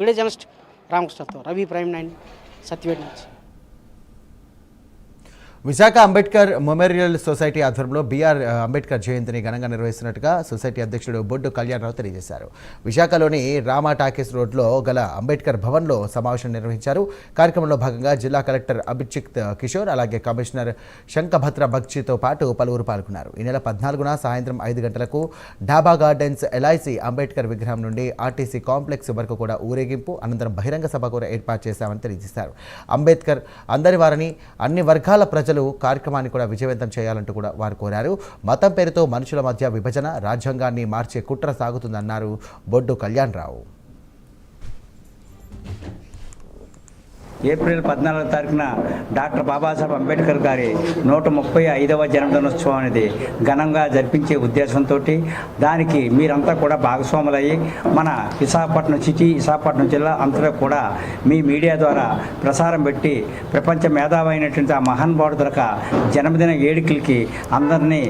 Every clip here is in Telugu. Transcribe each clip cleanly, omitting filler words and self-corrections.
వీడియో జర్నలిస్ట్ రామకృష్ణతో రవి ప్రైమ్ 9 సత్యవేడ్ నుంచి. విశాఖ అంబేద్కర్ మెమోరియల్ సొసైటీ ఆధ్వర్యంలో బీఆర్ అంబేద్కర్ జయంతిని ఘనంగా నిర్వహిస్తున్నట్టుగా సొసైటీ అధ్యక్షుడు బొడ్డు కళ్యాణరావు తెలియజేశారు. విశాఖలోని రామా టాకీస్ రోడ్లో గల అంబేద్కర్ భవన్లో సమావేశం నిర్వహించారు. కార్యక్రమంలో భాగంగా జిల్లా కలెక్టర్ అభిజిత్ కిషోర్, అలాగే కమిషనర్ శంఖభద్ర బగ్చితో పాటు పలువురు పాల్గొన్నారు. ఈ నెల 14న సాయంత్రం 5 గంటలకు డాబా గార్డెన్స్ ఎల్ఐసి అంబేద్కర్ విగ్రహం నుండి ఆర్టీసీ కాంప్లెక్స్ వరకు కూడా ఊరేగింపు, అనంతరం బహిరంగ సభ కూడా ఏర్పాటు చేశామని తెలియజేశారు. అంబేద్కర్ అందరి వారిని, అన్ని వర్గాల ప్రజలు కార్యక్రమాన్ని కూడా విజయవంతం చేయాలంటూ కూడా వారు కోరారు. మతం పేరుతో మనుషుల మధ్య విభజన, రాజ్యాంగాన్ని మార్చే కుట్ర సాగుతుందన్నారు బొడ్డు కళ్యాణరావు. ఏప్రిల్ 14వ తారీఖున డాక్టర్ బాబాసాహెబ్ అంబేద్కర్ గారి 135వ జన్మదినోత్సవం అనేది ఘనంగా జరిపించే ఉద్దేశంతో దానికి మీరంతా కూడా భాగస్వాములయ్యి మన విశాఖపట్నం సిటీ, విశాఖపట్నం జిల్లా అంతటా కూడా మీ మీడియా ద్వారా ప్రసారం పెట్టి ప్రపంచ మేధావి అయినటువంటి ఆ మహానుభావుడు దొరక జన్మదిన వేడుకలకి అందరినీ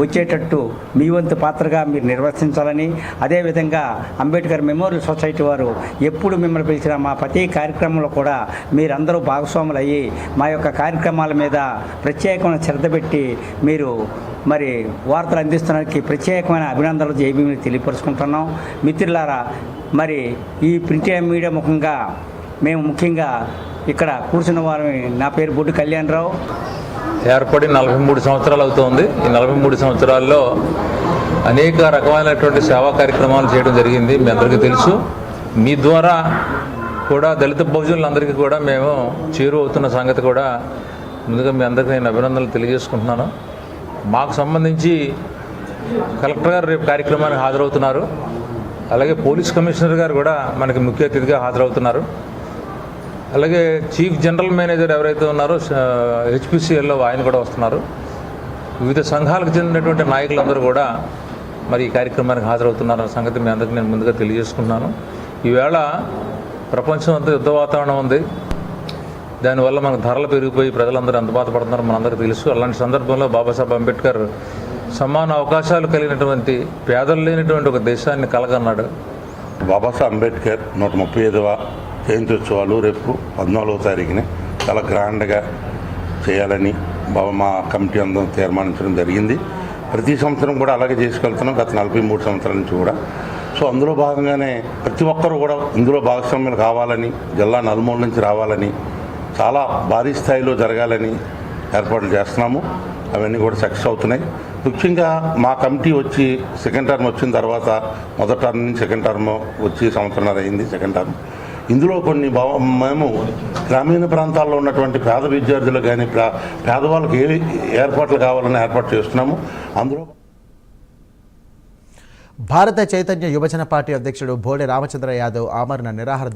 వచ్చేటట్టు మీ వంతు పాత్రగా మీరు నిర్వర్తించాలని, అదేవిధంగా అంబేద్కర్ మెమోరియల్ సొసైటీ వారు ఎప్పుడు మిమ్మల్ని పిలిచిన మా ప్రతి కార్యక్రమంలో కూడా మీరందరూ భాగస్వాములు అయ్యి మా యొక్క కార్యక్రమాల మీద ప్రత్యేకమైన శ్రద్ధ పెట్టి మీరు మరి వార్తలు అందిస్తున్నందుకు ప్రత్యేకమైన అభినందనలు జైబీని తెలియపరుచుకుంటున్నాం. మిత్రులారా, మరి ఈ ప్రింట్ మీడియా ముఖంగా మేము ముఖ్యంగా ఇక్కడ కూర్చున్న వారిని, నా పేరు బొడ్డు కళ్యాణరావు, ఏర్పడి 43 సంవత్సరాలు అవుతోంది. ఈ 43 సంవత్సరాల్లో అనేక రకమైనటువంటి సేవా కార్యక్రమాలు చేయడం జరిగింది. మీ అందరికీ తెలుసు. మీ ద్వారా కూడా దళిత బహుజనులందరికీ కూడా మేము చేరువవుతున్న సంగతి కూడా ముందుగా మీ అందరికీ నేను అభినందనలు తెలియజేసుకుంటున్నాను. మాకు సంబంధించి కలెక్టర్ గారు రేపు కార్యక్రమానికి హాజరవుతున్నారు. అలాగే పోలీస్ కమిషనర్ గారు కూడా మనకి ముఖ్య అతిథిగా హాజరవుతున్నారు. అలాగే చీఫ్ జనరల్ మేనేజర్ ఎవరైతే ఉన్నారో హెచ్పిసిఎల్లో ఆయన కూడా వస్తున్నారు. వివిధ సంఘాలకు చెందినటువంటి నాయకులందరూ కూడా మరి ఈ కార్యక్రమానికి హాజరవుతున్నారన్న సంగతి మీ అందరికీ నేను ముందుగా తెలియజేసుకుంటున్నాను. ఈవేళ ప్రపంచం అంతా యుద్ధ వాతావరణం ఉంది. దానివల్ల మనకు ధరలు పెరిగిపోయి ప్రజలందరూ ఎంత బాధపడుతున్నారో మనందరికీ తెలుసు. అలాంటి సందర్భంలో బాబాసాహెబ్ అంబేద్కర్ సమాన అవకాశాలు కలిగినటువంటి, పేదలు లేనటువంటి ఒక దేశాన్ని కలగన్నాడు. బాబాసాహెబ్ అంబేద్కర్ 135వ జయంత్యోత్సవాలు రేపు 14వ తారీఖున చాలా గ్రాండ్గా చేయాలని మా కమిటీ అందరం తీర్మానించడం జరిగింది. ప్రతి సంవత్సరం కూడా అలాగే చేసుకెళ్తున్నాం, గత 43 సంవత్సరాల నుంచి కూడా. సో అందులో భాగంగానే ప్రతి ఒక్కరూ కూడా ఇందులో భాగస్వామ్యాలు కావాలని, జిల్లా నలుమూల నుంచి రావాలని, చాలా భారీ స్థాయిలో జరగాలని ఏర్పాట్లు చేస్తున్నాము. అవన్నీ కూడా సక్సెస్ అవుతున్నాయి. ముఖ్యంగా మా కమిటీ వచ్చి సెకండ్ టర్మ్ వచ్చిన తర్వాత, మొదటి టర్మ్ నుంచి సెకండ్ టర్మ్ వచ్చి సంవత్సరాలు అయింది సెకండ్ టర్మ్. ఇందులో కొన్ని మేము గ్రామీణ ప్రాంతాల్లో ఉన్నటువంటి పేద విద్యార్థులు కానీ పేదవాళ్ళకి ఏ ఏర్పాట్లు కావాలని ఏర్పాటు చేస్తున్నాము. అందులో భారత చైతన్య యువజన పార్టీ అధ్యక్షుడు బోడే రామచంద్ర యాదవ్ ఆమరణ నిరాహార దీక్ష